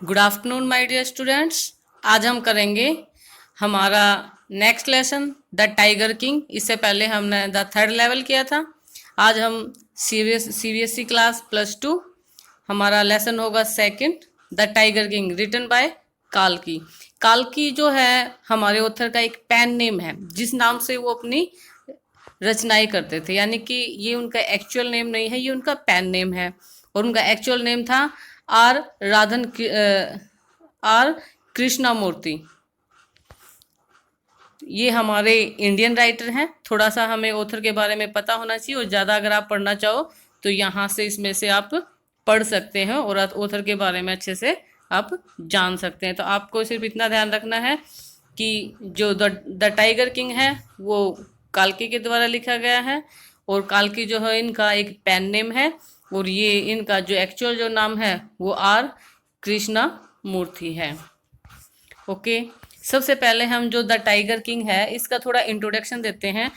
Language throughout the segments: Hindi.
Good afternoon my dear students. आज हम करेंगे हमारा next lesson the tiger king. इससे पहले हमने द थर्ड लेवल किया था। आज हम सीबीएसई क्लास +2 हमारा लेसन होगा second the tiger king written by काल्की। काल्की जो है हमारे ऑथर का एक पेन नेम है, जिस नाम से वो अपनी रचनाएं करते थे, यानी कि ये उनका एक्चुअल नेम नहीं है, ये उनका पेन नेम है। और उनका एक्चुअल नेम था आर राधन आर कृष्णामूर्ति। ये हमारे इंडियन राइटर हैं। थोड़ा सा हमें ऑथर के बारे में पता होना चाहिए, और ज़्यादा अगर आप पढ़ना चाहो तो यहाँ से इसमें से आप पढ़ सकते हैं और ऑथर के बारे में अच्छे से आप जान सकते हैं। तो आपको सिर्फ इतना ध्यान रखना है कि जो द टाइगर किंग है वो काल्की के द्वारा लिखा गया है, और काल्की जो है इनका एक पेन नेम है, और ये इनका जो एक्चुअल जो नाम है वो आर कृष्णा मूर्ति है। ओके, सबसे पहले हम जो द टाइगर किंग है इसका थोड़ा इंट्रोडक्शन देते हैं,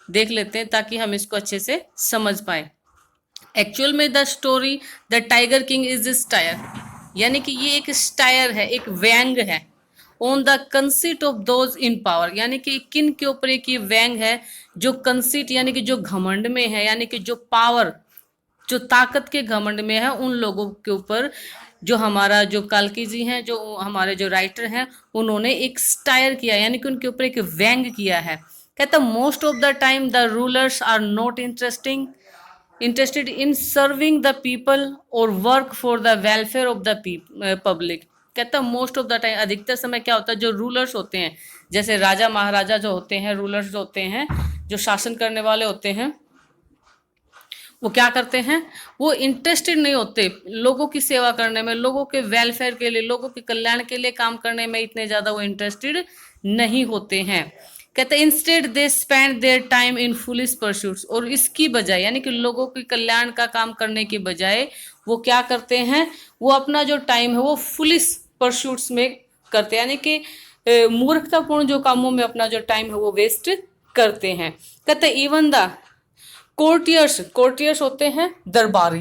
देख लेते हैं, ताकि हम इसको अच्छे से समझ पाए। एक्चुअल में the story the tiger king is stair, यानी कि ये एक स्टायर है, एक व्यंग है। On the conceit of those in power, यानी कि किन के ऊपर एक ये व्यंग है जो कंसीट यानी कि जो घमंड में है, यानी कि जो पावर जो ताकत के घमंड में है, उन लोगों के ऊपर जो हमारा जो काल्की जी हैं, जो हमारे जो राइटर हैं, उन्होंने एक स्टायर किया, यानी कि उनके ऊपर एक व्यंग किया है। कहता most of the time the rulers are not interested in serving the people और work for the welfare of the public. कहता मोस्ट ऑफ द टाइम, अधिकतर समय क्या होता है, जो रूलर्स होते हैं, जैसे राजा महाराजा जो होते हैं, रूलर्स जो होते हैं, जो शासन करने वाले होते हैं, वो क्या करते हैं, वो इंटरेस्टेड नहीं होते लोगों की सेवा करने में, लोगों के वेलफेयर के लिए, लोगों के कल्याण के लिए काम करने में इतने ज़्यादा वो इंटरेस्टेड नहीं होते हैं। कहते हैं instead they spend their time in foolish pursuits, और इसकी बजाय यानी कि लोगों के कल्याण का काम करने के बजाय वो क्या करते हैं, वो अपना जो टाइम है वो फुलिश परस्यूट्स में करते हैं, यानी कि मूर्खतापूर्ण जो कामों में अपना जो टाइम है वो वेस्ट करते हैं। कहते इवन द कोर्टियर्स होते हैं दरबारी,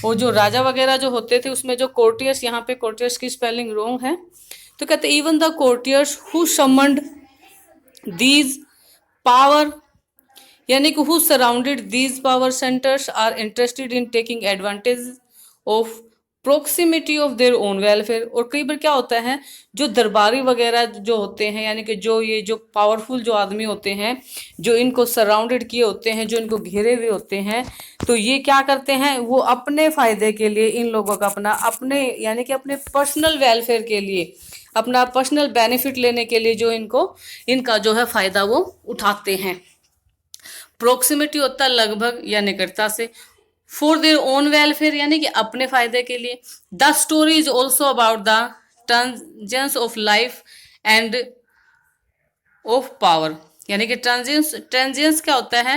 वो जो राजा वगैरह जो होते थे उसमें जो कोर्टियर्स, यहाँ पे कोर्टियर्स की स्पेलिंग रॉन्ग है, तो कहते even the courtiers who summoned these power, यानी कि who surrounded these power centres are interested in taking advantage of proximity of their own welfare. और कई बार क्या होता है, जो दरबारी वगैरह जो होते हैं, यानी कि जो ये जो पावरफुल जो आदमी होते हैं, जो इनको सराउंडेड किए होते हैं, जो इनको घेरे हुए होते हैं, तो ये क्या करते हैं, वो अपने फायदे के लिए इन लोगों का अपने यानी कि अपने पर्सनल वेलफेयर के लिए, अपना पर्सनल बेनिफिट लेने के लिए जो इनका जो है फायदा वो उठाते हैं। प्रोक्सिमिटी होता है लगभग या निकटता से। फॉर देयर ओन वेलफेयर, यानी कि अपने फायदे के लिए। The story is also about the transience of life and of power, यानी कि ट्रांजेंस क्या होता है,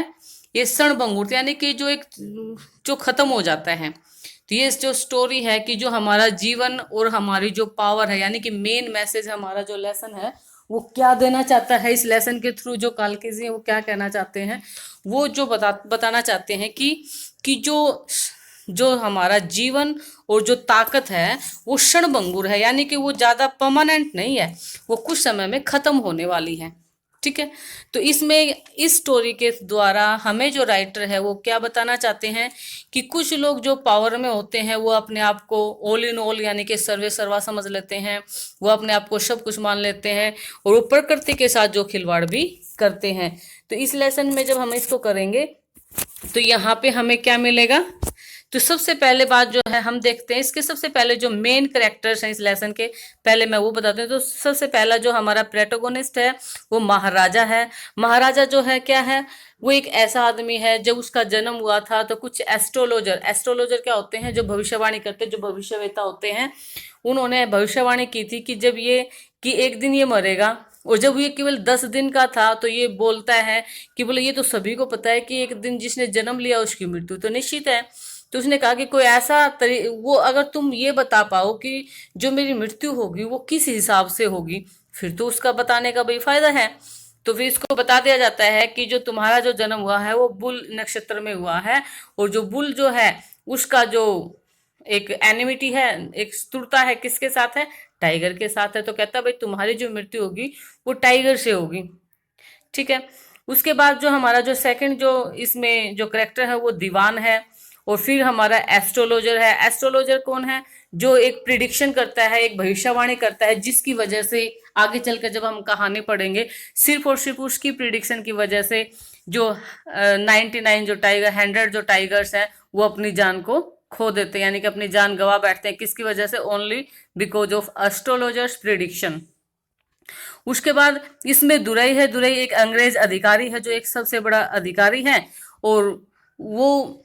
ये क्षणभंगुर, यानी कि जो खत्म हो जाता है। तो ये जो स्टोरी है कि जो हमारा जीवन और हमारी जो पावर है, यानी कि मेन मैसेज हमारा जो लेसन है वो क्या देना चाहता है, इस लेसन के थ्रू जो काल्की जी हैं वो क्या कहना चाहते हैं, वो जो बताना चाहते हैं कि जो हमारा जीवन और जो ताकत है वो क्षणभंगुर है, यानी कि वो ज़्यादा परमानेंट नहीं है, वो कुछ समय में ख़त्म होने वाली है। ठीक है, तो इसमें इस स्टोरी के द्वारा हमें जो राइटर है वो क्या बताना चाहते हैं कि कुछ लोग जो पावर में होते हैं वो अपने आप को ऑल इन ऑल यानी कि सर्वे सर्वा समझ लेते हैं, वो अपने आप को सब कुछ मान लेते हैं, और वो प्रकृति के साथ जो खिलवाड़ भी करते हैं। तो इस लेसन में जब हम इसको करेंगे तो यहाँ पे हमें क्या मिलेगा, तो सबसे पहले बात जो है हम देखते हैं, इसके सबसे पहले जो मेन कैरेक्टर्स हैं इस लेसन के, पहले मैं वो बताती हूँ। तो सबसे पहला जो हमारा प्रोटोगोनिस्ट है वो महाराजा है। महाराजा जो है क्या है, वो एक ऐसा आदमी है, जब उसका जन्म हुआ था तो कुछ एस्ट्रोलॉजर क्या होते हैं, जो भविष्यवाणी करते हैं, जो भविष्यवेता होते हैं, उन्होंने भविष्यवाणी की थी कि जब ये कि एक दिन ये मरेगा। और जब ये केवल 10 दिन का था तो ये बोलता है कि बोले ये तो सभी को पता है कि एक दिन जिसने जन्म लिया उसकी मृत्यु तो निश्चित है। तो उसने कहा कि कोई ऐसा वो अगर तुम ये बता पाओ कि जो मेरी मृत्यु होगी वो किस हिसाब से होगी, फिर तो उसका बताने का भाई फायदा है। तो फिर इसको बता दिया जाता है कि जो तुम्हारा जो जन्म हुआ है वो बुल नक्षत्र में हुआ है, और जो बुल जो है उसका जो एक एनिमिटी है, एक शत्रुता है, किसके साथ है? टाइगर के साथ है। तो कहता भाई तुम्हारी जो मृत्यु होगी वो टाइगर से होगी। ठीक है। उसके बाद जो हमारा जो सेकंड जो इसमें जो करेक्टर है वो दीवान है। और फिर हमारा एस्ट्रोलॉजर है। एस्ट्रोलॉजर कौन है? जो एक प्रिडिक्शन करता है, एक भविष्यवाणी करता है, जिसकी वजह से आगे चलकर जब हम कहानी पढ़ेंगे सिर्फ और सिर्फ उसकी प्रिडिक्शन की वजह से जो 99 जो टाइगर 100 जो टाइगर्स हैं वो अपनी जान को खो देते हैं, यानी कि अपनी जान गवा बैठते हैं। किसकी वजह से? Only because of astrologers prediction. उसके बाद इसमें दुरई है। दुरई एक अंग्रेज अधिकारी है, जो एक सबसे बड़ा अधिकारी है। और वो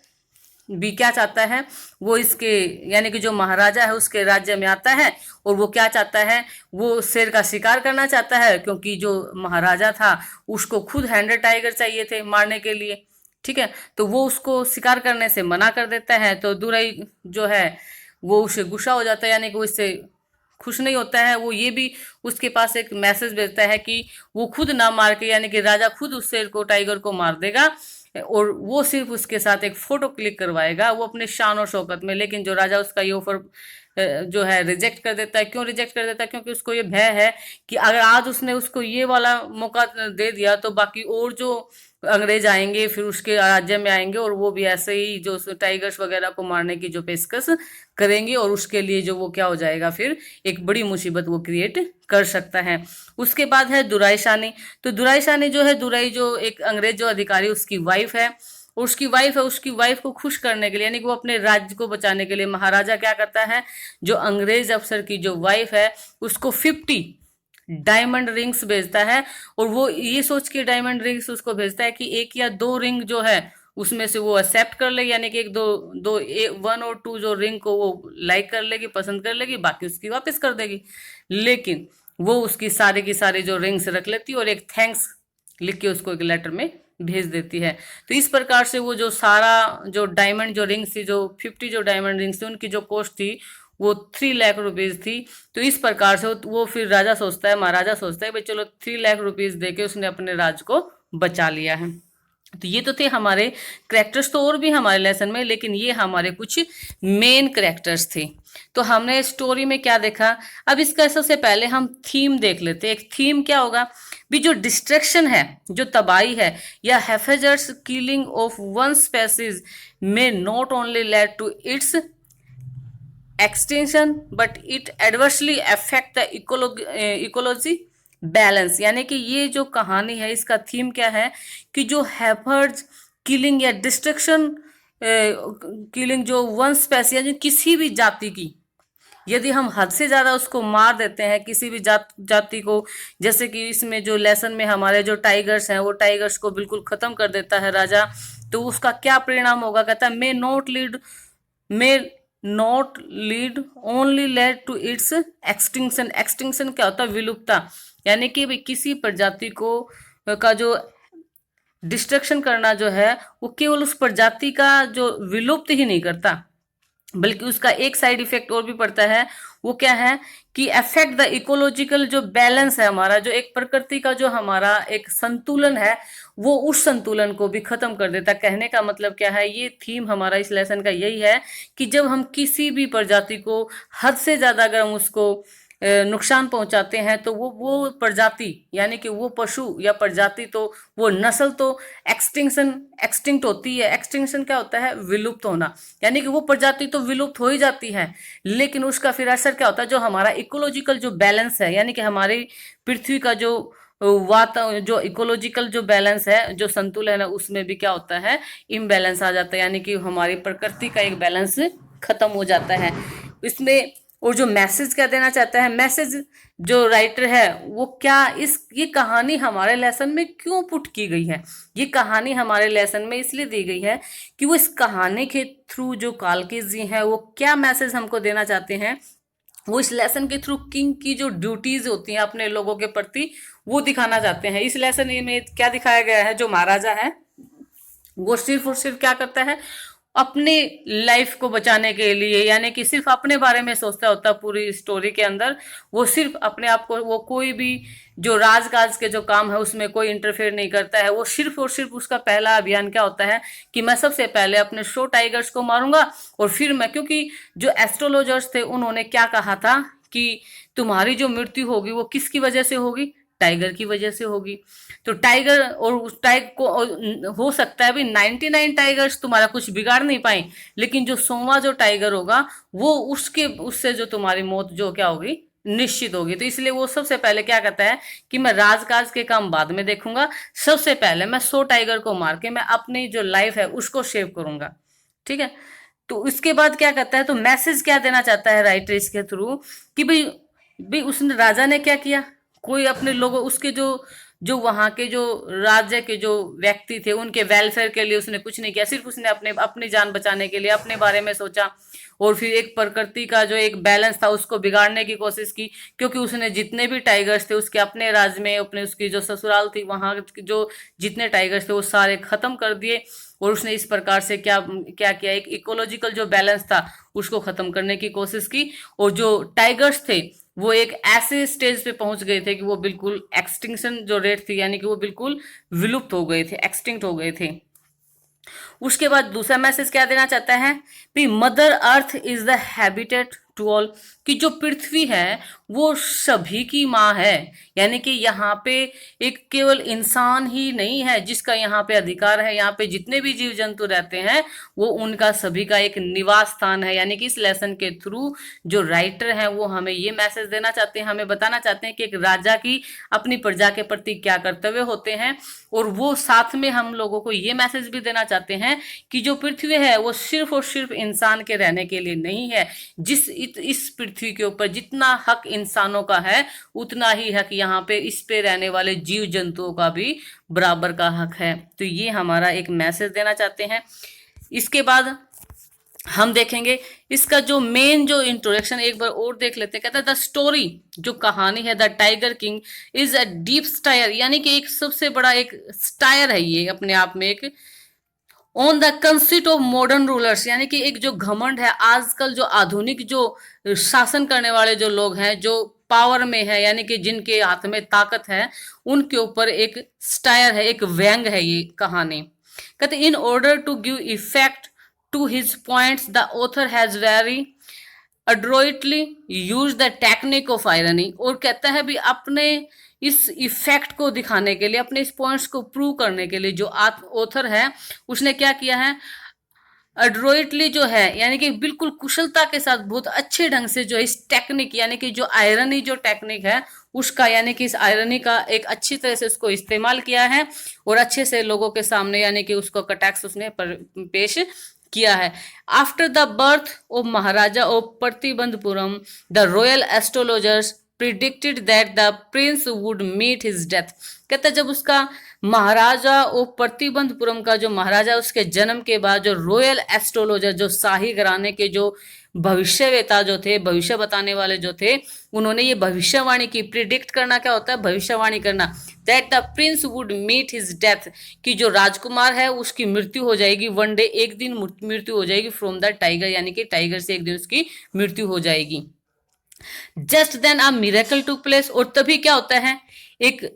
भी क्या चाहता है? वो इसके यानी कि जो महाराजा है उसके राज्य में आता है। और वो क्या चाहता है? वो शेर का शिकार करना चाहता है, क्योंकि जो महाराजा था उसको खुद 100 टाइगर चाहिए थे मारने के लिए। ठीक है। तो वो उसको शिकार करने से मना कर देता है। तो दुरई जो है वो उसे गुस्सा हो जाता है, यानी कि वो इससे खुश नहीं होता है। वो ये भी उसके पास एक मैसेज भेजता है कि वो खुद ना मार के, यानी कि राजा खुद उस शेर को, टाइगर को मार देगा। और वो सिर्फ उसके साथ एक फोटो क्लिक करवाएगा, वो अपने शान और शौकत में। लेकिन जो राजा उसका ये ऑफर जो है रिजेक्ट कर देता है। क्यों रिजेक्ट कर देता है? क्योंकि उसको ये भय है कि अगर आज उसने उसको ये वाला मौका दे दिया तो बाकी और जो अंग्रेज आएंगे फिर उसके राज्य में आएंगे और वो भी ऐसे ही जो टाइगर्स वगैरह को मारने की जो पेशकश करेंगे। और उसके लिए जो वो क्या हो जाएगा, फिर एक बड़ी मुसीबत वो क्रिएट कर सकता है। उसके बाद है दुराई शानी। तो दुराई शानी जो है, दुराई जो एक अंग्रेज जो अधिकारी उसकी वाइफ है। और उसकी वाइफ को खुश करने के लिए, यानी कि वो अपने राज्य को बचाने के लिए, महाराजा क्या करता है? जो अंग्रेज अफसर की जो वाइफ है उसको 50 डायमंड रिंग्स भेजता है। और वो ये सोच के डायमंड रिंग्स उसको भेजता है कि एक या दो रिंग जो है उसमें से वो एक्सेप्ट कर लेगी, यानी कि एक दो दो 1 और 2 जो रिंग को वो लाइक कर लेगी, पसंद कर लेगी, बाकी उसकी वापस कर देगी। लेकिन वो उसकी सारी की सारी जो रिंग्स रख लेती है और एक थैंक्स लिख के उसको एक लेटर में भेज देती है। तो इस प्रकार से वो जो सारा जो डायमंड जो रिंग्स थी, जो 50 जो डायमंड रिंग्स थी, उनकी जो कॉस्ट थी वो 3 लाख रुपीज थी। तो इस प्रकार से वो फिर राजा सोचता है, महाराजा सोचता है भाई चलो 3 लाख रुपीज देके उसने अपने राज्य को बचा लिया है। तो ये तो थे हमारे करेक्टर्स। तो और भी हमारे लेसन में, लेकिन ये हमारे कुछ मेन करेक्टर्स थे। तो हमने स्टोरी में क्या देखा, अब इसका सबसे पहले हम थीम देख लेते हैं। एक थीम क्या होगा भी? जो डिस्ट्रक्शन है, जो तबाही है, या haphazard killing of one species may not only lead to its extension but it adversely affect the ecology balance. यानी कि ये जो कहानी है इसका थीम क्या है कि जो हैफर्ज किलिंग या डिस्ट्रक्शन किलिंग जो वन स्पेसी यानी किसी भी जाति की, यदि हम हद से ज़्यादा उसको मार देते हैं किसी भी जाति को, जैसे कि इसमें जो लेसन में हमारे जो टाइगर्स हैं वो टाइगर्स को बिल्कुल ख़त्म कर देता है राजा, तो उसका क्या परिणाम होगा? कहता है may not lead only lead to its extinction. Extinction क्या होता है? विलुप्तता। यानी कि भाई किसी प्रजाति को का जो डिस्ट्रक्शन करना जो है वो केवल उस प्रजाति का जो विलुप्त ही नहीं करता, बल्कि उसका एक साइड इफेक्ट और भी पड़ता है। वो क्या है कि अफेक्ट द इकोलॉजिकल जो बैलेंस है हमारा, जो एक प्रकृति का जो हमारा एक संतुलन है, वो उस संतुलन को भी खत्म कर देता है। कहने का मतलब क्या है? ये थीम हमारा इस लेसन का यही है कि जब हम किसी भी प्रजाति को हद से ज्यादा अगर हम उसको नुकसान पहुंचाते हैं तो वो प्रजाति यानी कि वो पशु या प्रजाति, तो वो नस्ल तो एक्सटिंक्ट होती है। एक्सटिंक्शन क्या होता है? विलुप्त होना। यानी कि वो प्रजाति तो विलुप्त हो ही जाती है, लेकिन उसका फिर असर क्या होता है? जो हमारा इकोलॉजिकल जो बैलेंस है, यानी कि हमारी पृथ्वी का जो जो इकोलॉजिकल जो बैलेंस है, जो संतुलन है, उसमें भी क्या होता है? इम्बैलेंस आ जाता है। यानी कि हमारी प्रकृति का एक बैलेंस खत्म हो जाता है इसमें। और जो मैसेज क्या देना चाहता है, मैसेज जो राइटर है वो क्या, ये कहानी हमारे लेसन में क्यों पुट की गई है? ये कहानी हमारे लेसन में इसलिए दी गई है कि वो इस कहानी के थ्रू जो कालकेज जी हैं वो क्या मैसेज हमको देना चाहते हैं। वो इस लेसन के थ्रू किंग की जो ड्यूटीज होती हैं अपने लोगों के प्रति वो दिखाना चाहते हैं। इस लेसन में क्या दिखाया गया है? जो महाराजा है वो सिर्फ और सिर्फ क्या करता है? अपने लाइफ को बचाने के लिए, यानी कि सिर्फ अपने बारे में सोचता होता पूरी स्टोरी के अंदर। वो सिर्फ अपने आप को, वो कोई भी जो राजकाज के जो काम है उसमें कोई इंटरफेयर नहीं करता है। वो सिर्फ और सिर्फ उसका पहला अभियान क्या होता है कि मैं सबसे पहले अपने शो टाइगर्स को मारूंगा और फिर मैं, क्योंकि जो एस्ट्रोलॉजर्स थे उन्होंने क्या कहा था कि तुम्हारी जो मृत्यु होगी वो किसकी वजह से होगी, टाइगर की वजह से होगी। तो टाइगर, और उस टाइगर को हो सकता है भाई 99 टाइगर्स तुम्हारा कुछ बिगाड़ नहीं पाए, लेकिन जो 100वां जो टाइगर होगा वो उसके, उससे जो तुम्हारी मौत जो क्या होगी, निश्चित होगी। तो इसलिए वो सबसे पहले क्या कहता है कि मैं राजकाज के काम बाद में देखूंगा, सबसे पहले मैं 100 टाइगर को मार के मैं अपनी जो लाइफ है उसको सेव करूंगा। ठीक है। तो इसके बाद क्या कहता है, तो मैसेज क्या देना चाहता है राइटर इसके थ्रू कि भाई, भाई उसने, राजा ने क्या किया, कोई अपने लोगों, उसके जो जो वहां के जो राज्य के जो व्यक्ति थे उनके वेलफेयर के लिए उसने कुछ नहीं किया, सिर्फ उसने अपने अपनी जान बचाने के लिए अपने बारे में सोचा। और फिर एक प्रकृति का जो एक बैलेंस था उसको बिगाड़ने की कोशिश की, क्योंकि उसने जितने भी टाइगर्स थे उसके अपने राज्य में, अपने उसकी जो ससुराल थी वहां जो जितने टाइगर्स थे वो सारे खत्म कर दिए। और उसने इस प्रकार से क्या क्या किया, एक इकोलॉजिकल जो बैलेंस था उसको खत्म करने की कोशिश की। और जो टाइगर्स थे वो एक ऐसे स्टेज पे पहुंच गए थे कि वो बिल्कुल एक्सटिंक्शन जो रेट थी, यानी कि वो बिल्कुल विलुप्त हो गए थे, एक्सटिंक्ट हो गए थे। उसके बाद दूसरा मैसेज क्या देना चाहता है कि mother earth is the habitat to all, कि जो पृथ्वी है वो सभी की माँ है। यानी कि यहाँ पे एक केवल इंसान ही नहीं है जिसका यहाँ पे अधिकार है, यहाँ पे जितने भी जीव जंतु रहते हैं वो उनका सभी का एक निवास स्थान है। यानी कि इस लेसन के थ्रू जो राइटर है वो हमें ये मैसेज देना चाहते हैं, हमें बताना चाहते हैं कि एक राजा की अपनी प्रजा के प्रति क्या कर्तव्य होते हैं। और वो साथ में हम लोगों को ये मैसेज भी देना चाहते हैं कि जो पृथ्वी है वो सिर्फ और सिर्फ इंसान के रहने के लिए नहीं है। जिस इस पृथ्वी के ऊपर जितना हक इंसानों का है उतना ही हक यहाँ पे इस पे रहने वाले जीव जंतुओं का भी बराबर का हक है। तो ये हमारा एक मैसेज देना चाहते हैं। इसके बाद हम देखेंगे इसका जो मेन जो इंट्रोडक्शन एक बार और देख लेते हैं। कहता है द स्टोरी, जो कहानी है the tiger king is a deep stair, यानी कि एक सबसे बड़ा एक स्टायर है ये अपने आप में, एक on the conceit of modern rulers, यानी कि एक जो घमंड है आजकल जो आधुनिक जो शासन करने वाले जो लोग हैं, जो पावर में है, यानी कि जिनके हाथ में ताकत है, उनके ऊपर एक स्टायर है, एक व्यंग है ये कहानी। कहते in order to give effect to his points the author has very adroitly use the technique of irony, और कहता है भी अपने इस इफेक्ट को दिखाने के लिए, अपने इस पॉइंट्स को प्रूव करने के लिए जो ऑथर है उसने क्या किया है, अड्रोइटली जो है यानी कि बिल्कुल कुशलता के साथ बहुत अच्छे ढंग से जो इस टेक्निक, यानी कि जो आयरनी जो टेक्निक है उसका, यानी कि इस आयरनी का एक अच्छी तरह से उसको इस्तेमाल किया है और अच्छे से लोगों के सामने यानी कि उसको कटैक्स उसने पेश किया है। After the birth of Maharaja of Pratibandhapuram the royal astrologers predicted that the prince would meet his death. कहता जब उसका महाराजा ऑफ प्रतिबंधपुरम का जो महाराजा उसके जन्म के बाद जो रॉयल एस्ट्रोलॉजर, जो शाही घराने के जो भविष्यवेता जो थे, भविष्य बताने वाले जो थे, उन्होंने ये भविष्यवाणी की। प्रिडिक्ट करना क्या होता है, भविष्यवाणी करना। That the prince would meet his death, कि जो राजकुमार है उसकी मृत्यु हो जाएगी, वन डे एक दिन मृत्यु हो जाएगी, फ्रॉम द टाइगर, यानी कि टाइगर से एक दिन उसकी मृत्यु हो जाएगी। Just then a miracle to place, और तभी क्या होता है, एक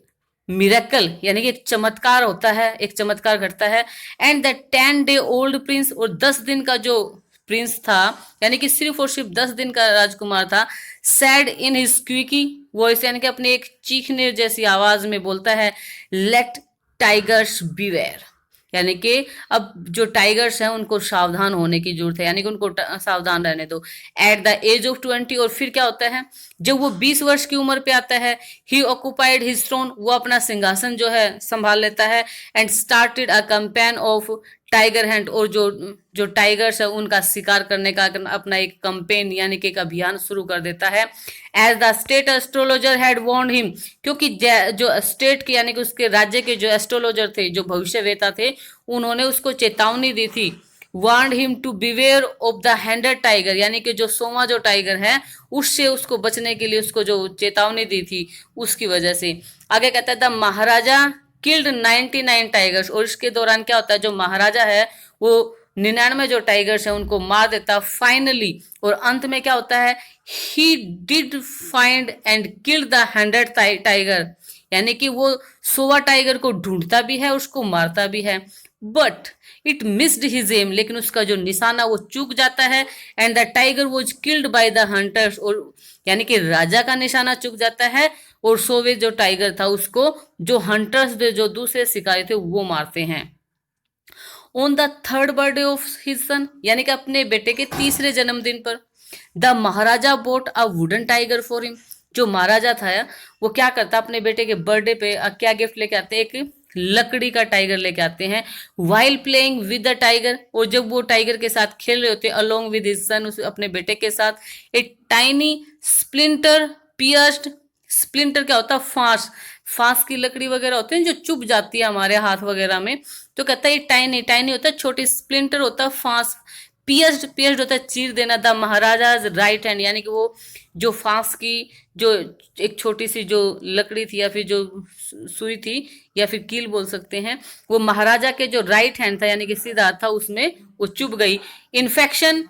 मिरेकल यानी कि एक चमत्कार होता है, एक चमत्कार घटता है। And the 10-day old Prince, और 10 दिन का जो प्रिंस था यानी कि सिर्फ और सिर्फ 10 दिन का राजकुमार था, sad in his squeaky voice, यानी कि अपने एक चीखने जैसी आवाज में बोलता है, लेट टाइगर्स बीवेयर, यानी कि अब जो टाइगर्स हैं उनको सावधान होने की जरूरत है, यानी कि उनको सावधान रहने दो। एट द एज ऑफ 20, और फिर क्या होता है जब वो 20 वर्ष की उम्र पे आता है, ही ऑक्युपाइड हिज थ्रोन, वो अपना सिंहासन जो है संभाल लेता है। And started a campaign of tiger Hunt, और जो जो टाइगर्स है उनका शिकार करने का अपना एक कैंपेन यानी कि एक अभियान शुरू कर देता है। As the state astrologer had warned him, क्योंकि जो स्टेट के यानी कि उसके राज्य के जो एस्ट्रोलॉजर थे, जो भविष्यवेता थे, उन्होंने उसको चेतावनी दी थी। Warned him to beware of the hundredth tiger, यानी कि जो 100वां जो टाइगर है उससे उसको बचने के लिए उसको जो चेतावनी दी थी उसकी वजह से। आगे कहता है द महाराजा किल्ड 99 टाइगर्स, और इसके दौरान क्या होता है जो महाराजा है वो 99 जो टाइगर्स हैं उनको मार देता फाइनली। और अंत में क्या होता है, he did find and kill the 100 tiger, यानी कि वो 100 टाइगर को ढूंढता भी है, उसको मारता भी है, but it missed his aim, लेकिन उसका जो निशाना वो चूक जाता है। And the tiger was killed by the hunters, और यानी कि राजा का निशाना चूक जाता है और 100वें जो टाइगर था उसको जो हंटर्स जो दूसरे शिकारी थे वो मारते हैं। On the third birthday of his son, यानी कि अपने बेटे के तीसरे जन्मदिन पर, the Maharaja boat a wooden tiger for him, जो महाराजा था वो क्या करता अपने बेटे के बर्थडे पे क्या गिफ्ट लेके आते हैं, एक लकड़ी का टाइगर लेके आते हैं। While playing with the tiger, और जब वो टाइगर के साथ खेल रहे होते अलोंग विद हिज सन, अपने बेटे के साथ, a tiny splinter pierced, splinter क्या होता है, फांस, फांस की लकड़ी वगैरह होते हैं जो चुभ जाती है हमारे हाथ वगैरह में, तो कहता है टाइनी, टाइनी होता है छोटी, स्प्लिंटर होता है फांस, पियर्स्ड, पियर्स्ड होता है चीर देना। द महाराजा राइट हैंड, यानी कि वो जो फांस की जो एक छोटी सी जो लकड़ी थी या फिर जो सुई थी या फिर कील बोल सकते हैं, वो महाराजा के जो राइट हैंड था यानी कि सीधा हाथ था उसमें वो चुभ गई। Infection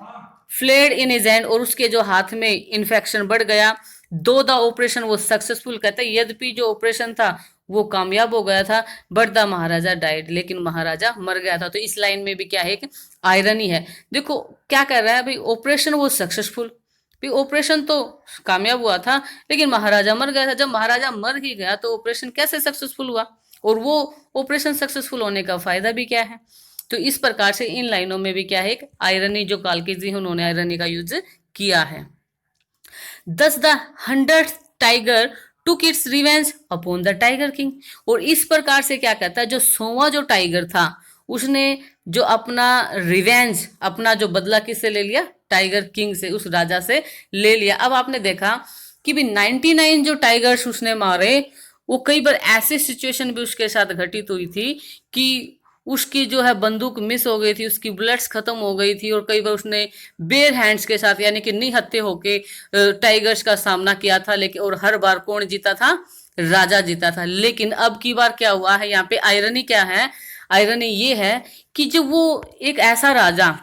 fled in his hand, और उसके जो हाथ में इन्फेक्शन बढ़ गया। दो द ऑपरेशन वो सक्सेसफुल, कहते हैं यद्यपि जो ऑपरेशन था वो कामयाब हो गया था, बट द महाराजा डाइड, लेकिन महाराजा मर गया था। तो इस लाइन में भी क्या है, एक आयरनी है। देखो क्या कर रहा है भाई, ऑपरेशन वो सक्सेसफुल, भाई ऑपरेशन तो कामयाब हुआ था लेकिन महाराजा मर गया था। जब महाराजा मर ही गया तो ऑपरेशन कैसे सक्सेसफुल हुआ, और वो ऑपरेशन सक्सेसफुल होने का फायदा भी क्या है। तो इस प्रकार से इन लाइनों में भी क्या है, एक आयरनी, जो काल्की जी उन्होंने आयरनी का यूज किया है। दस the 100th tiger took its revenge upon the tiger king, और इस प्रकार से क्या कहता है, जो 100वां जो टाइगर था उसने जो अपना रिवेंज, अपना जो बदला किससे ले लिया, टाइगर किंग से, उस राजा से ले लिया। अब आपने देखा कि भी 99 जो टाइगर्स उसने मारे, वो कई बार ऐसी सिचुएशन भी उसके साथ घटित हुई थी कि उसकी जो है बंदूक मिस हो गई थी, उसकी बुलेट्स खत्म हो गई थी, और कई बार उसने बेयर हैंड्स के साथ यानी कि निहत्थे होके टाइगर्स का सामना किया था। लेकिन और हर बार कौन जीता था, राजा जीता था। लेकिन अब की बार क्या हुआ है, यहाँ पे आयरनी क्या है, आयरनी ये है कि जब वो एक ऐसा राजा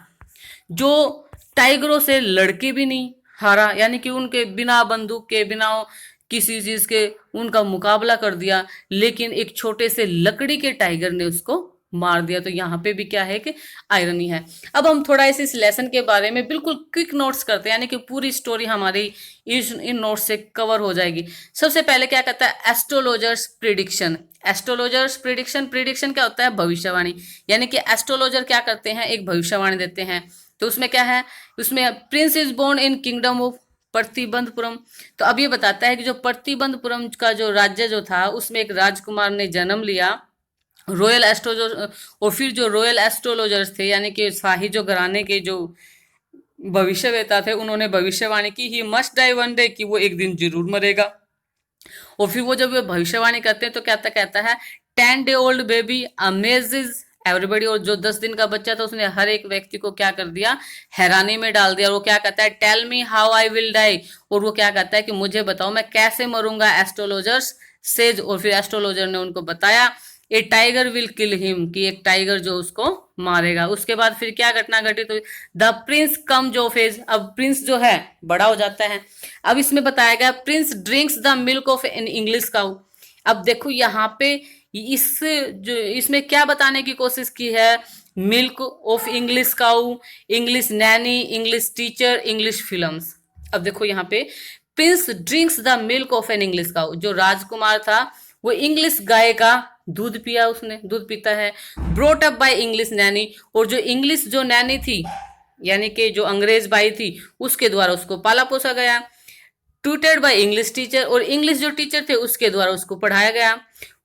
जो टाइगरों से लड़के भी नहीं हारा, यानी कि उनके बिना बंदूक के, बिना किसी चीज के उनका मुकाबला कर दिया, लेकिन एक छोटे से लकड़ी के टाइगर ने उसको मार दिया। तो यहाँ पे भी क्या है कि आयरनी है। अब हम थोड़ा इस लेसन के बारे में बिल्कुल क्विक नोट्स करते हैं, यानी कि पूरी स्टोरी हमारी इन नोट्स से कवर हो जाएगी। सबसे पहले क्या कहता है, astrologers prediction. Astrologers prediction, prediction क्या होता है, भविष्यवाणी, यानी कि एस्ट्रोलॉजर क्या करते हैं, एक भविष्यवाणी देते हैं। तो उसमें क्या है, उसमें prince is born in kingdom of Pratibandhapuram. तो अब ये बताता है कि जो प्रतिबंधपुरम का जो राज्य जो था उसमें एक राजकुमार ने जन्म लिया, रॉयल एस्ट्रोलॉजर, और फिर जो रॉयल एस्ट्रोलॉजर्स थे यानी कि शाही जो घराने के जो भविष्यवेता थे उन्होंने भविष्यवाणी की, he must die one day, कि वो एक दिन जरूर मरेगा। और फिर वो जब वे भविष्यवाणी करते हैं तो कहता है 10 day old baby amazes everybody, और जो 10 दिन का बच्चा था उसने हर एक व्यक्ति को क्या कर दिया, हैरानी में डाल दिया। और वो क्या कहता है, tell me how I will die, और वो क्या कहता है कि मुझे बताओ मैं कैसे मरूंगा। एस्ट्रोलॉजर्स सेज, और फिर एस्ट्रोलॉजर ने उनको बताया ए टाइगर विल किल हिम, कि एक टाइगर जो उसको मारेगा। उसके बाद फिर क्या घटना घटित हुई, द प्रिंस कम जो फेज, अब प्रिंस जो है बड़ा हो जाता है। अब इसमें बताया गया Prince drinks the milk of an English cow. अब देखो यहाँ पे इस जो इसमें क्या बताने की कोशिश की है, milk of English cow, English Naini, English teacher, English films. अब देखो यहाँ पे Prince drinks the milk of an English cow, जो राजकुमार था वो इंग्लिश गाय का दूध पिया, उसने दूध पीता है। Brought up by English Naini, और जो इंग्लिश जो नैनी थी यानी कि जो अंग्रेज बाई थी उसके द्वारा उसको पाला पोसा गया। ट्यूटेड बाय इंग्लिश टीचर, और इंग्लिश जो टीचर थे उसके द्वारा उसको पढ़ाया गया।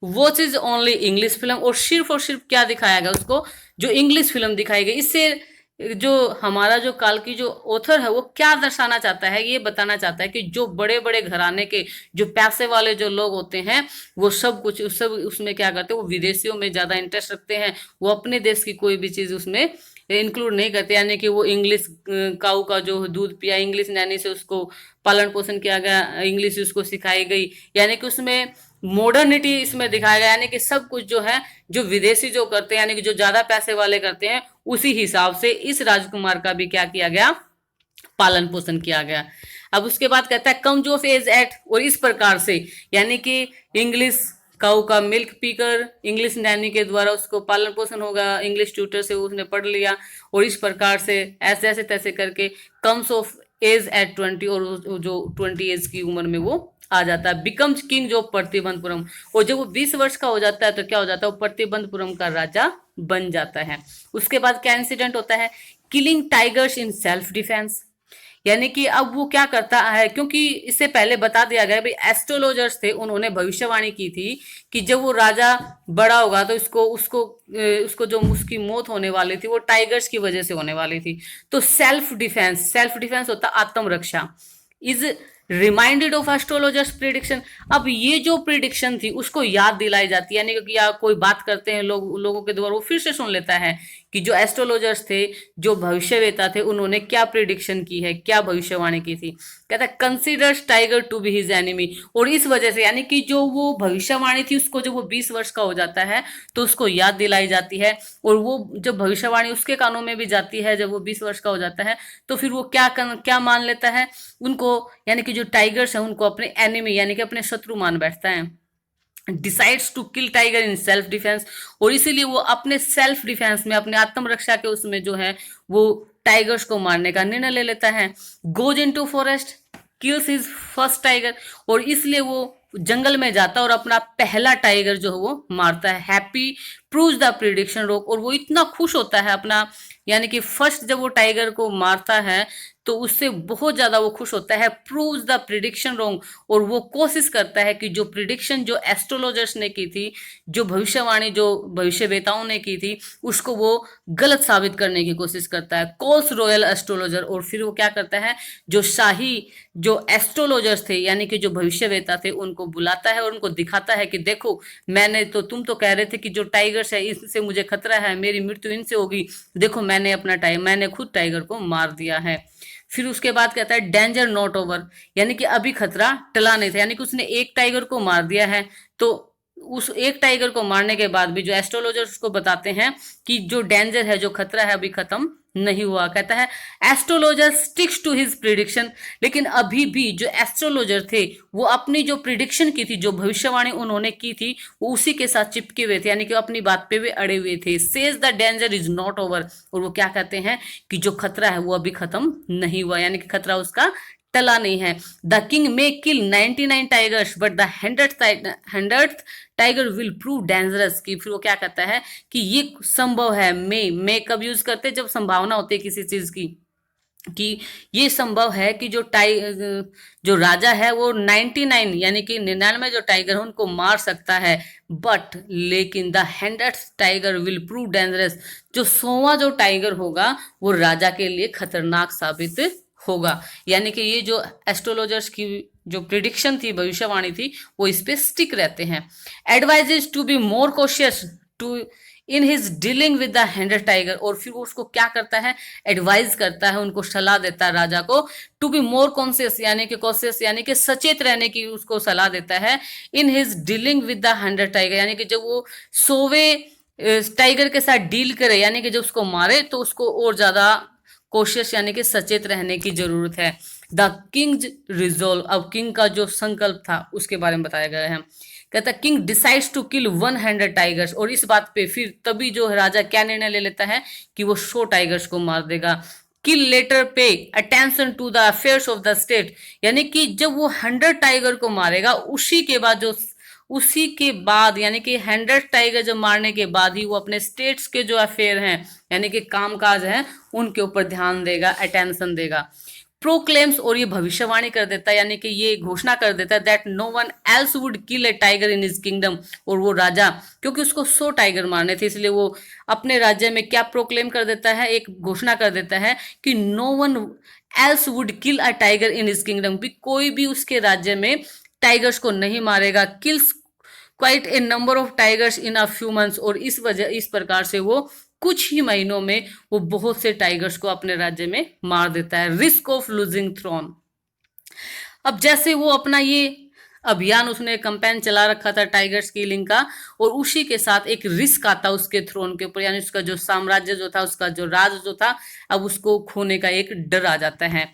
Watch is only English film, और सिर्फ क्या दिखाया गया उसको, जो इंग्लिश फिल्म दिखाई गई। इससे जो हमारा जो काल की जो ऑथर है वो क्या दर्शाना चाहता है, ये बताना चाहता है कि जो बड़े बड़े घराने के जो पैसे वाले जो लोग होते हैं वो सब कुछ सब उसमें क्या करते हैं, वो विदेशियों में ज़्यादा इंटरेस्ट रखते हैं, वो अपने देश की कोई भी चीज़ उसमें इंक्लूड नहीं करते। यानी कि वो इंग्लिश काऊ का जो दूध पिया, इंग्लिश नैनी से उसको पालन पोषण किया गया, इंग्लिश उसको सिखाई गई, यानी कि उसमें मॉडर्निटी इसमें दिखाया गया, यानी कि सब कुछ जो है जो विदेशी जो करते हैं यानी कि जो ज्यादा पैसे वाले करते हैं उसी हिसाब से इस राजकुमार का भी क्या किया गया, पालन पोषण किया गया। अब उसके बाद कहता है कम्स ऑफ एज एट, और इस प्रकार से यानी कि इंग्लिश काऊ का मिल्क पीकर इंग्लिश नैनी के द्वारा उसको पालन पोषण होगा, इंग्लिश ट्यूटर से उसने पढ़ लिया, और इस प्रकार से ऐसे ऐसे तैसे करके कम्स ऑफ एज एट 20, और जो 20 एज की उम्र में वो आ जाता है, बिकम्स किंग ऑफ प्रतिबंधपुरम, और जब वो 20 वर्ष का हो जाता है तो क्या हो जाता है, वो प्रतिबंधपुरम का राजा बन जाता है। उसके बाद क्या इंसिडेंट होता है, किलिंग टाइगर्स इन सेल्फ डिफेंस, यानी कि अब वो क्या करता है, क्योंकि इससे पहले बता दिया गया भाई एस्ट्रोलॉजर्स थे, उन्होंने भविष्यवाणी की थी कि जब वो राजा बड़ा होगा तो उसको जो उसकी मौत होने वाली थी वो टाइगर्स की वजह से होने वाली थी। तो सेल्फ डिफेंस होता आत्मरक्षा, is reminded of astrologers prediction. अब ये जो प्रिडिक्शन थी उसको याद दिलाई जाती है, यानी कि या कोई बात करते हैं लोगों के द्वारा वो फिर से सुन लेता है कि जो एस्ट्रोलॉजर्स थे, जो भविष्यवेता थे, उन्होंने क्या प्रिडिक्शन की है, क्या भविष्यवाणी की थी। कहता है considers tiger to be his enemy, और इस वजह से यानी कि जो वो भविष्यवाणी थी उसको जब वो 20 वर्ष का हो जाता है तो उसको याद दिलाई जाती है, और वो जब भविष्यवाणी उसके कानों में भी जाती है जब वो 20 वर्ष का हो जाता है तो फिर वो क्या मान लेता है उनको, यानी कि जो टाइगर्स है उनको अपने एनिमी यानी कि अपने शत्रु मान बैठता है। Decides to kill tiger in self defence, और इसीलिए वो अपने सेल्फ डिफेंस में अपने आत्मरक्षा के उसमें जो है वो टाइगर्स को मारने का निर्णय ले लेता है। Goes into forest kills his first tiger, और इसलिए वो जंगल में जाता है और अपना पहला टाइगर जो है वो मारता है। हैप्पी प्रूव्स द प्रिडिक्शन रोग, और वो इतना खुश होता है अपना, यानी कि फर्स्ट जब वो टाइगर को मारता है तो उससे बहुत ज्यादा वो खुश होता है। प्रूव्स द प्रिडिक्शन रॉन्ग, और वो कोशिश करता है कि जो प्रिडिक्शन जो एस्ट्रोलॉजर्स ने की थी, जो भविष्यवाणी जो भविष्यवेताओं ने की थी, उसको वो गलत साबित करने की कोशिश करता है। कॉल्स रॉयल एस्ट्रोलॉजर, और फिर वो क्या करता है, जो शाही जो एस्ट्रोलॉजर्स थे यानी कि जो भविष्यवेता थे उनको बुलाता है और उनको दिखाता है कि देखो तुम तो कह रहे थे कि जो टाइगर्स है इससे मुझे खतरा है, मेरी मृत्यु इनसे होगी, देखो मैंने खुद टाइगर को मार दिया है। फिर उसके बाद कहता है डेंजर नॉट ओवर, यानी कि अभी खतरा टला नहीं था, यानी कि उसने एक टाइगर को मार दिया है, तो उस एक टाइगर को मारने के बाद भी जो एस्ट्रोलॉजर्स उसको बताते हैं कि जो डेंजर है, जो खतरा है, अभी खत्म नहीं हुआ। कहता है astrologer sticks to his prediction, लेकिन अभी भी जो एस्ट्रोलॉजर थे वो अपनी जो प्रिडिक्शन की थी, जो भविष्यवाणी उन्होंने की थी, वो उसी के साथ चिपके हुए थे, यानी कि अपनी बात पे वे अड़े हुए थे। Says the danger is not over, और वो क्या कहते हैं कि जो खतरा है वो अभी खत्म नहीं हुआ, यानी कि खतरा उसका टला नहीं है। The king may kill 99 tigers but the 100th tiger will prove dangerous, की फिर वो क्या कहता है कि ये संभव है। मे कब यूज करते हैं, जब संभावना होती है किसी चीज की, कि ये संभव है कि जो राजा है वो 99 यानी कि 99 जो टाइगर है उनको मार सकता है, बट लेकिन the 100th tiger will prove dangerous, जो 100वां जो टाइगर होगा वो राजा के लिए खतरनाक साबित होगा। यानी कि ये जो एस्ट्रोलॉजर्स की जो प्रिडिक्शन थी, भविष्यवाणी थी, वो इस पे स्टिक रहते हैं। Advises to be more cautious to in his dealing with the 100 tiger, और फिर वो उसको क्या करता है, एडवाइज करता है, उनको सलाह देता है राजा को, टू बी मोर कॉन्शियस यानी कि सचेत रहने की उसको सलाह देता है। इन his dealing with the 100 tiger, यानी कि जब वो 100वें टाइगर के साथ डील करे, यानी कि जब उसको मारे तो उसको और ज्यादा कोशिश यानी कि सचेत रहने की जरूरत है। द किंग्स रिजोल्व, अब किंग का जो संकल्प था उसके बारे में बताया गया है। कहता है king decides to kill 100 tigers, और इस बात पे फिर तभी जो राजा क्या निर्णय ले लेता है कि वो 100 टाइगर्स को मार देगा। Kill later pay attention to the affairs of the state, यानी कि जब वो 100 टाइगर को मारेगा उसी के बाद यानी कि 100 टाइगर जब मारने के बाद ही वो अपने स्टेट्स के जो अफेयर हैं यानी कि कामकाज हैं उनके ऊपर ध्यान देगा, अटेंशन देगा। प्रोक्लेम्स, और ये भविष्यवाणी कर देता है, यानी कि ये घोषणा कर देता है that no one else would kill a tiger in his kingdom, और वो राजा क्योंकि उसको 100 टाइगर मारने थे इसलिए वो अपने राज्य में क्या प्रोक्लेम कर देता है, एक घोषणा कर देता है कि no one else would kill a tiger in his kingdom, भी कोई भी उसके राज्य में टाइगर्स को नहीं मारेगा। Kills quite a number of tigers in a few months, और इस प्रकार से वो कुछ ही महीनों में वो बहुत से टाइगर्स को अपने राज्य में मार देता है। रिस्क ऑफ लूजिंग थ्रोन, अब जैसे वो अपना ये अभियान उसने कैंपेन चला रखा था टाइगर्स किलिंग का, और उसी के साथ एक रिस्क आता उसके थ्रोन के ऊपर, यानी उसका जो साम्राज्य जो था, उसका जो राज जो था, अब उसको खोने का एक डर आ जाता है।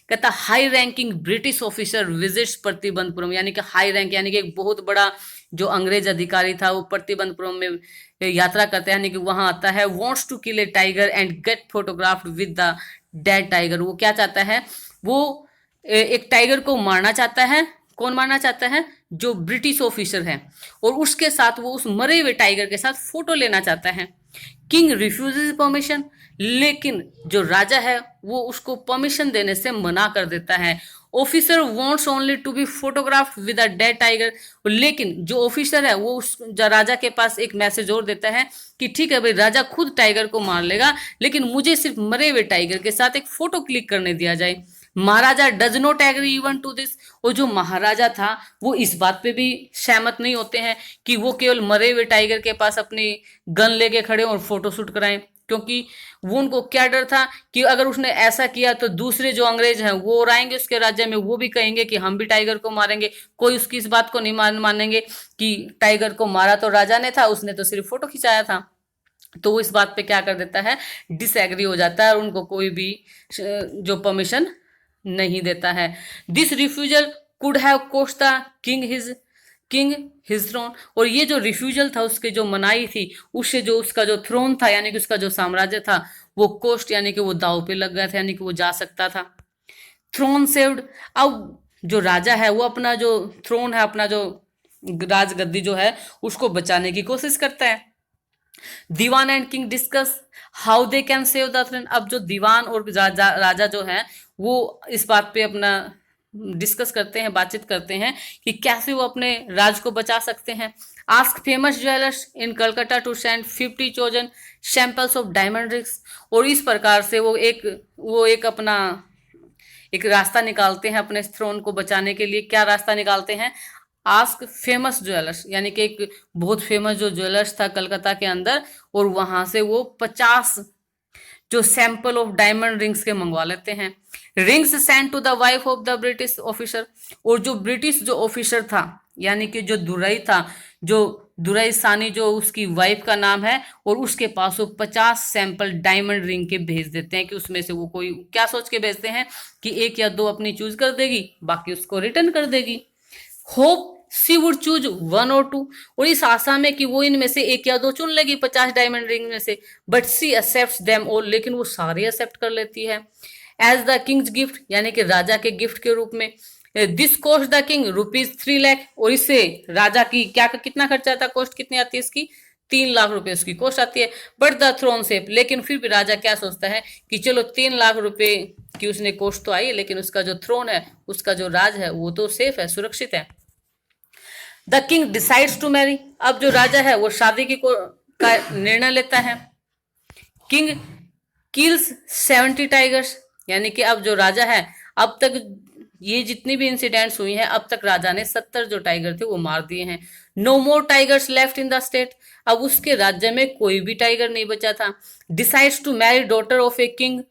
कहता high ranking British officer visits Pratibandapuram, यानी कि हाई रैंक यानी कि एक बहुत बड़ा जो अंग्रेज अधिकारी था वो प्रतिबंधपुरम में यात्रा करते हैं, यानी कि वहां आता है। Wants to kill a tiger and get photographed with the dead tiger. वो क्या चाहता है, वो एक टाइगर को मारना चाहता है। कौन मारना चाहता है, जो ब्रिटिश ऑफिसर है, और उसके साथ वो उस मरे हुए टाइगर के साथ फोटो लेना चाहता है। किंग रिफ्यूजेस परमिशन, लेकिन जो राजा है वो उसको परमिशन देने से मना कर देता है। Officer wants only to be photographed with a dead tiger, लेकिन जो ऑफिसर है वो उस राजा के पास एक मैसेज और देता है कि ठीक है भाई, राजा खुद टाइगर को मार लेगा, लेकिन मुझे सिर्फ मरे हुए टाइगर के साथ एक फोटो क्लिक करने दिया जाए। Maharaja does not agree even to this, और जो महाराजा था वो इस बात पे भी सहमत नहीं होते हैं कि वो केवल मरे हुए टाइगर के पास अपनी गन लेके खड़े और फोटो शूट कराएं, क्योंकि वो उनको क्या डर था कि अगर उसने ऐसा किया तो दूसरे जो अंग्रेज हैं वो और आएंगे उसके राज्य में, वो भी कहेंगे कि हम भी टाइगर को मारेंगे। कोई उसकी इस बात को नहीं मानेंगे कि टाइगर को मारा तो राजा ने था, उसने तो सिर्फ फोटो खिंचाया था। तो वो इस बात पे क्या कर देता है, डिसएग्री हो जाता है, और उनको कोई भी जो परमिशन नहीं देता है। This refusal could have cost the king his throne, और ये जो रिफ्यूजल था उसके जो मनाई थी, उससे जो उसका जो थ्रोन था यानी कि उसका जो साम्राज्य था वो कोस्ट यानी कि वो दाव पे लग गया था, यानी कि वो जा सकता था। थ्रोन सेव्ड, अब जो राजा है वो अपना जो थ्रोन है, अपना जो राजगद्दी जो है उसको बचाने की कोशिश करता है। Dewan and king discuss how they can save the throne, अब जो दीवान और राजा जो है वो इस बात पे अपना डिस्कस करते हैं, बातचीत करते हैं कि कैसे वो अपने राज को बचा सकते हैं। Ask famous jewellers in Calcutta to send 50 chosen samples of diamond rings, और इस प्रकार से वो एक अपना एक रास्ता निकालते हैं अपने थ्रोन को बचाने के लिए। क्या रास्ता निकालते हैं, आस्क फेमस ज्वेलर्स, यानी कि एक बहुत फेमस जो ज्वेलर्स था कलकत्ता के अंदर, और वहां से वो 50 जो सैंपल ऑफ डायमंड रिंग्स के मंगवा लेते हैं। Rings send to the wife of the British officer, और जो ब्रिटिश जो ऑफिसर था यानी कि जो दुरई था, जो दुरई सानी जो उसकी वाइफ का नाम है, और उसके पास वो 50 सैंपल डायमंड रिंग के भेज देते हैं कि उसमें से वो कोई क्या सोच के भेजते हैं कि एक या दो अपनी चूज कर देगी, बाकी उसको रिटर्न कर देगी। होप सी वुड चूज 1 और 2, और इस आशा में कि वो इनमें से एक या दो चुन लेगी 50 डायमंड रिंग में से, but she accepts them all, लेकिन वो सारे एक्सेप्ट कर लेती है। एज द किंग्स गिफ्ट, यानी कि राजा के गिफ्ट के रूप में। This cost the king ₹3 lakh, और इससे राजा की क्या कितना खर्चा आता है, कॉस्ट कितनी आती है इसकी, 3 लाख रुपए उसकी कॉस्ट आती है। बट द थ्रोन सेफ, लेकिन फिर भी राजा क्या सोचता है कि चलो 3 लाख रुपए की उसने कॉस्ट तो आई, लेकिन उसका जो थ्रोन है, उसका जो राज है वो तो सेफ है, सुरक्षित है। The king decides to marry, अब जो राजा है वो शादी का निर्णय लेता है। किंग किल्स 70 टाइगर्स, यानी कि अब जो राजा है, अब तक ये जितनी भी इंसिडेंट्स हुई हैं अब तक राजा ने 70 जो टाइगर थे वो मार दिए हैं। No more tigers left in the state, अब उसके राज्य में कोई भी टाइगर नहीं बचा था। Decides to marry daughter of a king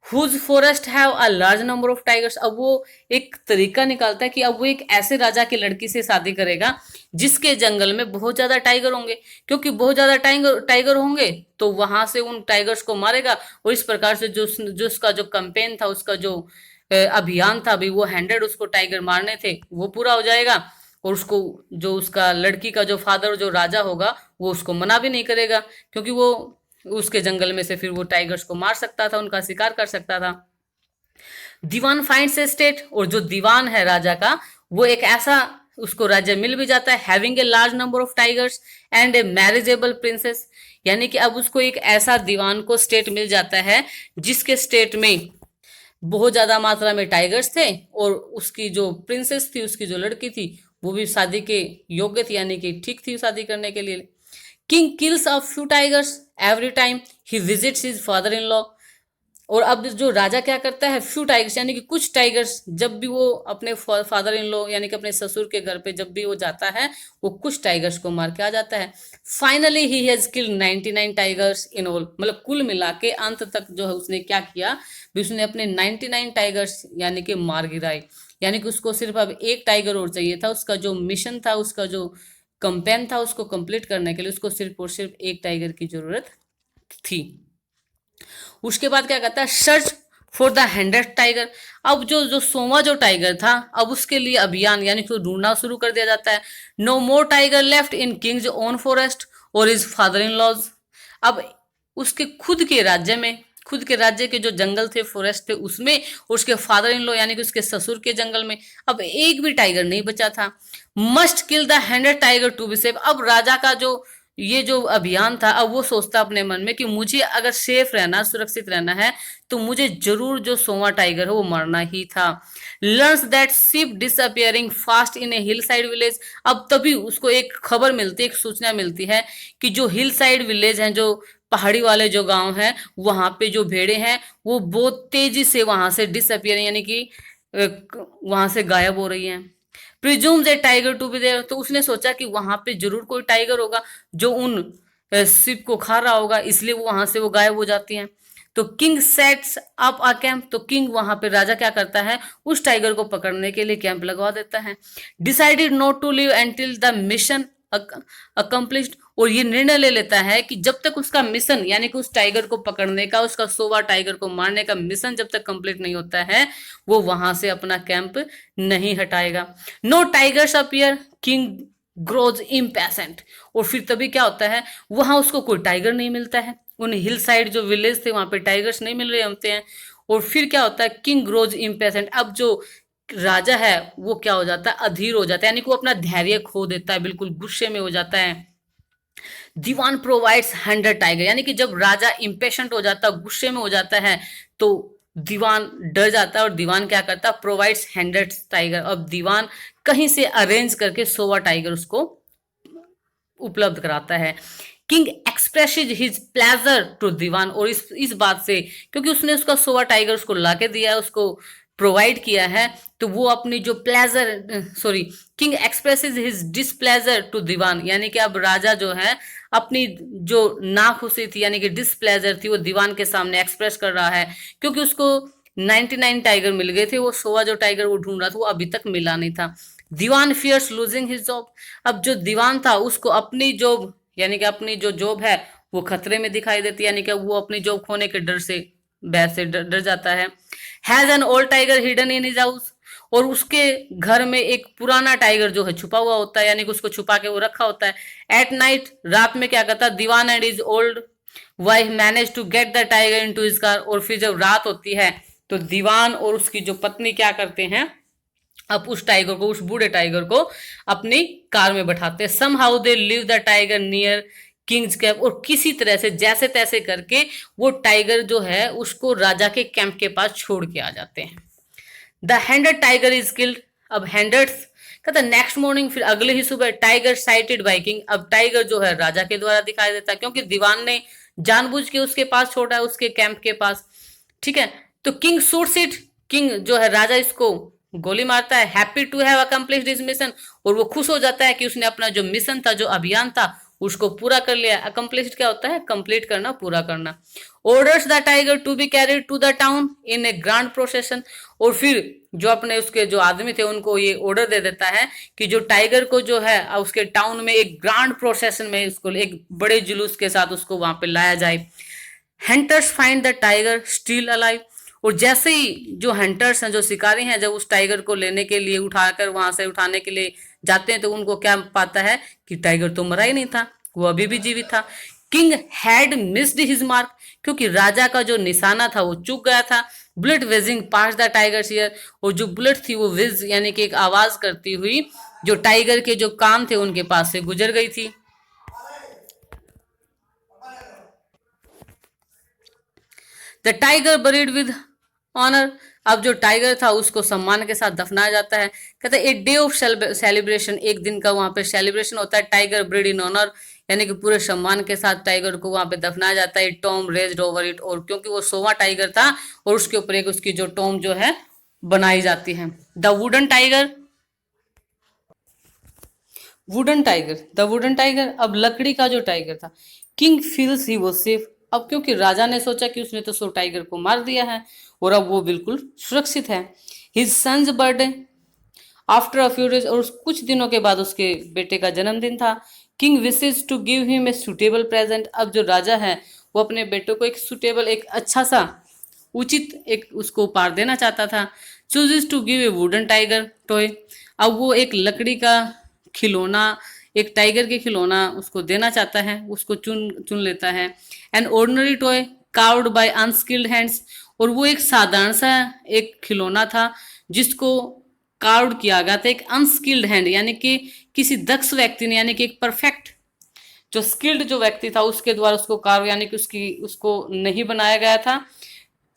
whose forest have a large number of tigers, अब वो एक तरीका निकालता है कि अब वो एक ऐसे राजा की लड़की से शादी करेगा जिसके जंगल में बहुत ज्यादा टाइगर होंगे, क्योंकि बहुत ज्यादा टाइगर होंगे तो वहां से उन टाइगर्स को मारेगा, और इस प्रकार से जो उसका जो कैंपेन था, उसका जो अभियान था अभी वो 100 उसको टाइगर मारने थे वो पूरा हो जाएगा, और उसको जो उसका लड़की का जो फादर जो राजा होगा वो उसको मना भी नहीं करेगा, क्योंकि वो उसके जंगल में से फिर वो टाइगर्स को मार सकता था, उनका शिकार कर सकता था। दीवान फाइंड्स ए स्टेट, और जो दीवान है राजा का वो एक ऐसा उसको राज्य मिल भी जाता है, having a large number of tigers and A marriageable princess, यानी कि अब उसको एक ऐसा दीवान को स्टेट मिल जाता है जिसके स्टेट में बहुत ज्यादा मात्रा में टाइगर्स थे, और उसकी जो प्रिंसेस थी, उसकी जो लड़की थी वो भी शादी के योग्य थी, यानी कि ठीक थी शादी करने के लिए। King kills a few tigers every time he visits his father in law, और अब जो राजा क्या करता है, फ्यू टाइगर्स यानी कि कुछ टाइगर्स, जब भी वो अपने फादर इन लॉ यानी कि अपने ससुर के घर पे जब भी वो जाता है वो कुछ टाइगर्स को मार के आ जाता है। Finally he has killed 99 tigers in all, मतलब कुल मिला के अंत तक जो है उसने क्या किया, भी उसने अपने 99 टाइगर्स यानी कि मार गिराए। यानी कि उसको सिर्फ अब एक टाइगर और चाहिए था। उसका जो मिशन था, उसका जो कंपेन था, उसको कंप्लीट करने के लिए उसको सिर्फ और सिर्फ एक टाइगर की जरूरत थी। उसके बाद क्या कहता है, search for the 100th tiger. अब जो जो सोमा जो टाइगर था, अब उसके लिए अभियान यानी कि ढूंढना शुरू कर दिया जाता है। No more tiger left in king's own forest और इज फादर इन लॉज। अब उसके खुद के राज्य में, खुद के राज्य के जो जंगल थे, फॉरेस्ट थे, उसमें उसके फादर इन लॉ यानी कि उसके ससुर के जंगल में अब एक भी टाइगर नहीं बचा था। Must kill the 100th tiger to be safe. अब राजा का जो ये जो अभियान था, अब वो सोचता अपने मन में कि मुझे अगर सेफ रहना, सुरक्षित रहना है, तो मुझे जरूर जो सोमा टाइगर है वो मरना ही था। Learns that ship disappearing fast in A hill side village. अब तभी उसको एक खबर मिलती है, एक सूचना मिलती है कि जो हिल साइड विलेज हैं, जो पहाड़ी वाले जो गांव हैं, वहां पे जो भेड़े हैं वो बहुत तेजी से वहां से डिसअपियर यानी कि वहां से गायब हो रही हैं। Presumes a tiger to be there. तो उसने सोचा कि वहां पे जरूर कोई टाइगर होगा जो उन शिप को खा रहा होगा, इसलिए वो वहां से वो गायब हो जाती हैं। तो king sets up a camp. तो किंग वहां पे राजा क्या करता है, उस टाइगर को पकड़ने के लिए कैंप लगवा देता है। Decided not to leave until the mission accomplished. और ये निर्णय ले लेता है कि जब तक उसका मिशन यानी कि उस टाइगर को पकड़ने का, उसका सोवा टाइगर को मारने का मिशन जब तक कंप्लीट नहीं होता है, वो वहां से अपना कैंप नहीं हटाएगा। No tigers appear, king grows impatient. और फिर तभी क्या होता है, वहां उसको कोई टाइगर नहीं मिलता है, उन हिल साइड जो विलेज थे वहां पे टाइगर्स नहीं मिल रहे होते हैं। और फिर क्या होता है, किंग ग्रोज इम्पैशेंट। अब जो राजा है वो क्या हो जाता है, अधीर हो जाता है, यानी कि वो अपना धैर्य खो देता है, बिल्कुल गुस्से में हो जाता है। दीवान प्रोवाइड्स 100 टाइगर। यानी कि जब राजा इम्पेशेंट हो जाता है, गुस्से में हो जाता है, तो दीवान डर जाता है और दीवान क्या करता है, प्रोवाइड्स 100 टाइगर। अब दीवान कहीं से अरेंज करके 100 टाइगर उसको उपलब्ध कराता है। King expresses his pleasure to Dewan. और इस बात से, क्योंकि उसने उसका 100 टाइगर उसको लाके दिया है, उसको प्रोवाइड किया है, तो वो अपनी जो king expresses his displeasure to Dewan. यानी कि अब राजा जो है अपनी जो नाखुशी थी यानी कि डिसप्लेजर थी, वो दीवान के सामने एक्सप्रेस कर रहा है, क्योंकि उसको 99 टाइगर मिल गए थे, वो 100 जो टाइगर वो ढूंढ रहा था वो अभी तक मिला नहीं था। दीवान फियर्स लूजिंग हिज जॉब। अब जो दीवान था उसको अपनी जॉब यानी कि अपनी जो जॉब है वो खतरे में दिखाई देती है, यानी कि वो अपनी जॉब खोने के डर से, भय से डर जाता है। Has an old tiger hidden in his house. और उसके घर में एक पुराना टाइगर जो है छुपा हुआ होता है, यानी कि उसको छुपा के वो रखा होता है। एट नाइट, रात में क्या करता है, Dewan and his old wife manage to get the tiger into his car. और फिर जब रात होती है तो दीवान और उसकी जो पत्नी क्या करते हैं, अब उस टाइगर को, उस बूढ़े टाइगर को अपनी कार में बैठाते हैं। Somehow they leave the tiger near king's camp. और किसी तरह से जैसे तैसे करके वो टाइगर जो है उसको राजा के कैंप के पास छोड़ के आ जाते हैं। The 100th tiger is killed. अब 100th कहता नेक्स्ट मॉर्निंग, फिर अगले ही सुबह, टाइगर साइटेड बाय किंग। अब टाइगर जो है राजा के द्वारा दिखाई देता है, क्योंकि दीवान ने जानबूझ के उसके पास छोड़ा है, उसके कैंप के पास। ठीक है, तो किंग शूट्स इट। किंग जो है राजा इसको गोली मारता है। Happy to have accomplished his mission. और वो खुश हो जाता है कि उसने अपना जो मिशन था, जो अभियान था, उसको पूरा कर लिया। अकम्प्लिश्ड क्या होता है, कंप्लीट करना, पूरा करना। Orders the tiger to be carried to the town in a grand procession. और फिर जो अपने उसके जो आदमी थे उनको ये ऑर्डर दे देता है कि जो टाइगर को जो है उसके टाउन में एक ग्रांड प्रोसेशन में, उसको एक बड़े जुलूस के साथ उसको वहां पे लाया जाए। Hunters find the tiger still alive. और जैसे ही जो हंटर्स हैं, जो शिकारी हैं, जब उस टाइगर को लेने के लिए, उठाकर वहां से उठाने के लिए जाते हैं, तो उनको क्या पाता है कि टाइगर तो मरा ही नहीं था, वो अभी भी जीवित था। King had missed his mark. क्योंकि राजा का जो निशाना था वो चूक गया था। Bullet waging pass the tiger year. और जो बुलेट थी वो विज यानी कि एक आवाज करती हुई जो टाइगर के जो कान थे उनके पास से गुजर गई थी। The tiger buried with honour. अब जो टाइगर था उसको सम्मान के साथ दफनाया जाता है। कहते हैं ए डे ऑफ सेलिब्रेशन, एक दिन का वहां पे सेलिब्रेशन होता है। टाइगर ब्रीड इन ऑनर, यानी कि पूरे सम्मान के साथ टाइगर को वहां पे दफनाया जाता है। Tom raised over it. और क्योंकि वो 100वां टाइगर था और उसके ऊपर एक उसकी जो टॉम जो है बनाई जाती है। The wooden tiger. Wooden tiger, the wooden tiger, अब लकड़ी का जो टाइगर था। किंग फील्स ही वो सेफ। अब क्योंकि राजा ने सोचा कि उसने तो 100 टाइगर को मार दिया है और अब वो बिल्कुल सुरक्षित है। His son's birthday, after a few days, और कुछ दिनों के बाद उसके बेटे का जन्मदिन था। King wishes to give him a suitable present, अब जो राजा है वो अपने बेटे को एक सुटेबल, एक अच्छा सा उचित एक उसको उपहार देना चाहता था। Chooses to give a wooden tiger toy, अब वो एक लकड़ी का खिलौना, एक टाइगर के खिलौना उसको देना चाहता है, उसको चुन चुन लेता है। An ordinary toy carved by unskilled hands, और वो एक साधारण सा एक खिलौना था जिसको कार्व्ड किया गया था एक अनस्किल्ड हैंड, यानी कि किसी दक्ष व्यक्ति ने, यानी कि एक परफेक्ट जो स्किल्ड जो व्यक्ति था उसके द्वारा उसको कार्व, यानी कि उसको नहीं बनाया गया था।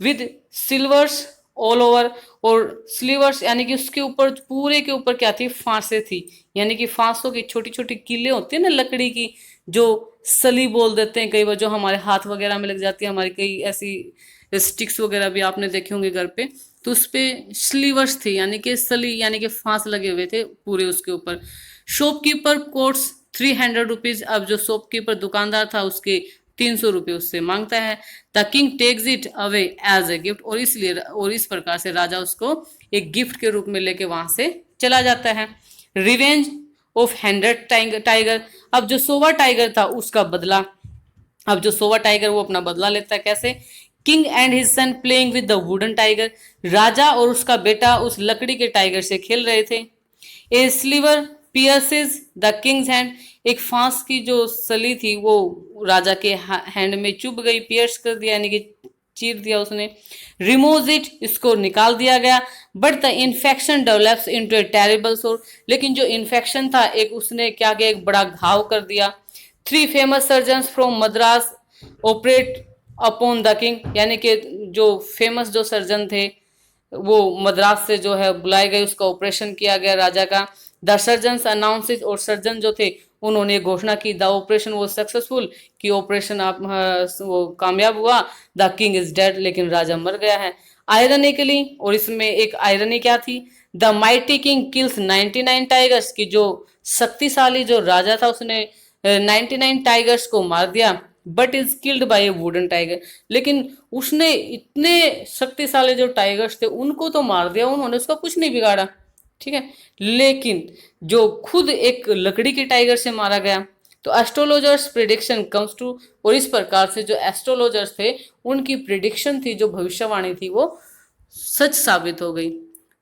विद सिल्वर्स ऑल ओवर, और स्लीवर्स यानी कि उसके ऊपर पूरे के ऊपर क्या थी, फांसे थी, यानी कि फांसों की छोटी छोटी कीलें होती है ना लकड़ी की, जो सली बोल देते हैं कई बार, जो हमारे हाथ वगैरह में लग जाती है, हमारी कई ऐसी स्टिक्स वगैरह भी आपने देखे होंगे घर पे, तो उस पे स्लीवर्स थी, यानी कि सली, यानी कि फांस लगे हुए थे पूरे उसके ऊपर। शॉपकीपर कोट्स 300 रुपीज, अब जो शॉपकीपर दुकानदार था उसके 300 रुपये उससे मांगता है। The king takes it away as a gift, और इसलिए और इस प्रकार से राजा उसको एक गिफ्ट के रूप में लेके वहां से चला जाता है। रिवेंज ऑफ 100 टाइगर, अब जो 100वां टाइगर था उसका बदला, अब जो 100वां टाइगर वो अपना बदला लेता है कैसे। King and his son playing with the wooden tiger, राजा और उसका बेटा उस लकड़ी के टाइगर से खेल रहे थे। ए स्लीवर पियर्सेस द किंग्स हैंड, एक फांस की जो सली थी वो राजा के हैंड में चुभ गई, पियर्स कर दिया, यानी कि चीर दिया उसने। रिमूव इट, इसको निकाल दिया गया। But the infection develops into A terrible सोर, लेकिन जो इन्फेक्शन था एक उसने क्या किया, एक बड़ा घाव कर दिया। 3 famous surgeons from Madras operate upon the king, यानी कि जो फेमस जो सर्जन थे वो मद्रास से जो है बुलाए गए, उसका ऑपरेशन किया गया राजा का। द सर्जन्स अनाउंस, और सर्जन जो थे उन्होंने घोषणा की द ऑपरेशन वो सक्सेसफुल, कि ऑपरेशन आप वो कामयाब हुआ। द किंग इज डेड, लेकिन राजा मर गया है। आयरनिकली, और इसमें एक आयरनी क्या थी, the mighty king kills 99 tigers, की जो शक्तिशाली जो राजा था उसने 99 टाइगर्स को मार दिया। But is killed by A wooden tiger, लेकिन उसने इतने शक्तिशाली जो टाइगर्स थे उनको तो मार दिया, उन्होंने उसका कुछ नहीं बिगाड़ा, ठीक है, लेकिन जो खुद एक लकड़ी के टाइगर से मारा गया। तो एस्ट्रोलॉजर्स प्रिडिक्शन कम्स ट्रू, और इस प्रकार से जो एस्ट्रोलॉजर्स थे उनकी प्रिडिक्शन थी, जो भविष्यवाणी थी वो सच साबित हो गई।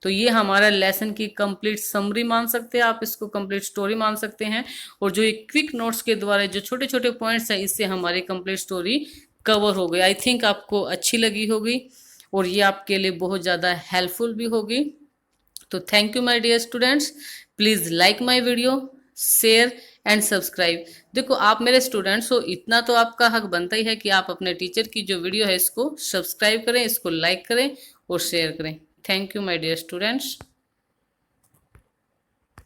तो ये हमारा लेसन की कंप्लीट समरी मान सकते हैं आप, इसको कंप्लीट स्टोरी मान सकते हैं, और जो ये क्विक नोट्स के द्वारा जो छोटे छोटे पॉइंट्स हैं इससे हमारी कंप्लीट स्टोरी कवर हो गई। आई थिंक आपको अच्छी लगी होगी और ये आपके लिए बहुत ज़्यादा हेल्पफुल भी होगी। तो thank you my dear students, please like my video, share and subscribe. देखो आप मेरे स्टूडेंट्स हो, इतना तो आपका हक बनता ही है कि आप अपने टीचर की जो वीडियो है इसको सब्सक्राइब करें, इसको लाइक करें और शेयर करें। Thank you my dear students.